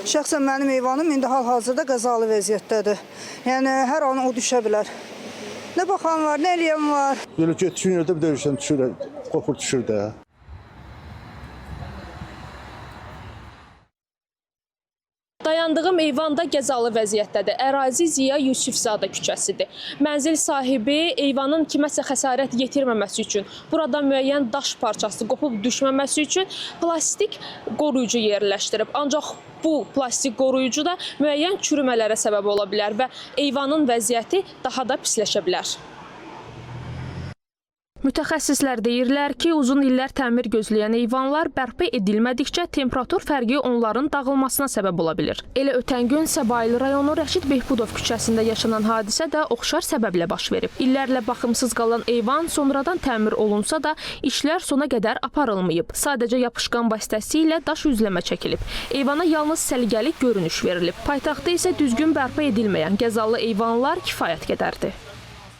Şəxsən mənim eyvanım indi hal-hazırda qəzalı vəziyyətdədir. Yəni hər an o düşə bilər. Nə baxan var, nə eləyən var. Böyle getişin yerdə bir döyüşdən düşür, qopur düşür də. Dayandığım eyvan da qəzalı vəziyyətdədir. Ərazi Ziya Yusifzadə küçəsidir. Mənzil sahibi eyvanın kiməsə xəsarət yetirməməsi üçün, burada müəyyən daş parçası qopub düşməməsi üçün plastik qoruyucu yerləşdirib. Ancaq bu plastik qoruyucu da müəyyən çürümələrə səbəb ola bilər və eyvanın vəziyyəti daha da pisləşə bilər. Mütəxəssislər deyirlər ki, uzun illər təmir gözləyən eyvanlar bərpa edilmədikcə temperatur fərqi onların dağılmasına səbəb ola bilir. Elə ötən gün Səbail rayonu Rəşid Behbudov küçəsində yaşanan hadisə də oxşar səbəblə baş verib. İllərlə baxımsız qalan eyvan sonradan təmir olunsa da işlər sona qədər aparılmayıb. Sadəcə yapışqan vasitəsilə daş üzləmə çəkilib. Eyvana yalnız səliqəli görünüş verilib. Paytaxtda isə düzgün bərpa edilməyən qəzalı eyvanlar kifayət qədərdir.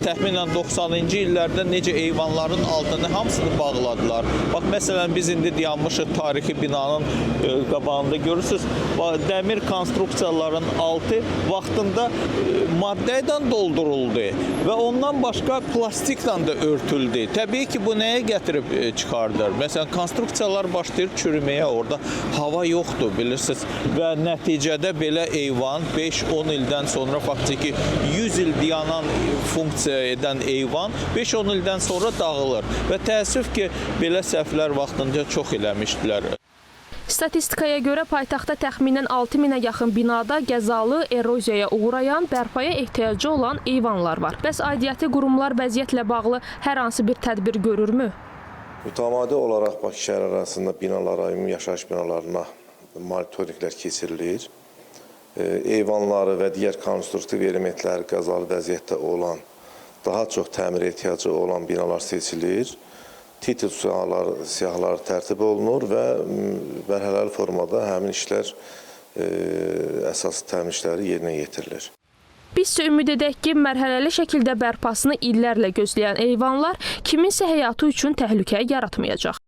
Təxminən 90-cı illərdə necə eyvanların altını hamısını bağladılar. Bax, məsələn, biz indi dayanmışıq tarixi binanın qabağında görürsünüz. Dəmir konstruksiyaların altı vaxtında maddə ilə dolduruldu və ondan başqa plastiklə də örtüldü. Təbii ki, bu nəyə gətirib çıxardır? Məsələn, konstruksiyalar başlayır çürüməyə, orada hava yoxdur, bilirsiniz. Və nəticədə belə eyvan 5-10 ildən sonra faktiki 100 il dayanan funksiya edən eyvan 5-10 ildən sonra dağılır və təəssüf ki, belə səhvlər vaxtınca çox eləmişdilər. Statistikaya görə paytaxtda təxminən 6000-ə yaxın binada qəzalı, eroziyaya uğrayan, bərpaya ehtiyacı olan eyvanlar var. Bəs aidiyyəti qurumlar vəziyyətlə bağlı hər hansı bir tədbir görürmü? Mütəmadi olaraq Bakı şəhər arasında binalara, ümumi yaşayış binalarına monitorinqlər keçirilir. Eyvanları və digər konstruktiv elementləri qəzalı vəziyyətdə olan, daha çox təmir ehtiyacı olan binalar seçilir, titul siyahıları tərtib olunur və mərhələli formada həmin işlər əsas təmir işləri yerinə yetirilir. Biz isə ümid edək ki, mərhələli şəkildə bərpasını illərlə gözləyən eyvanlar kiminsə həyatı üçün təhlükə yaratmayacaq.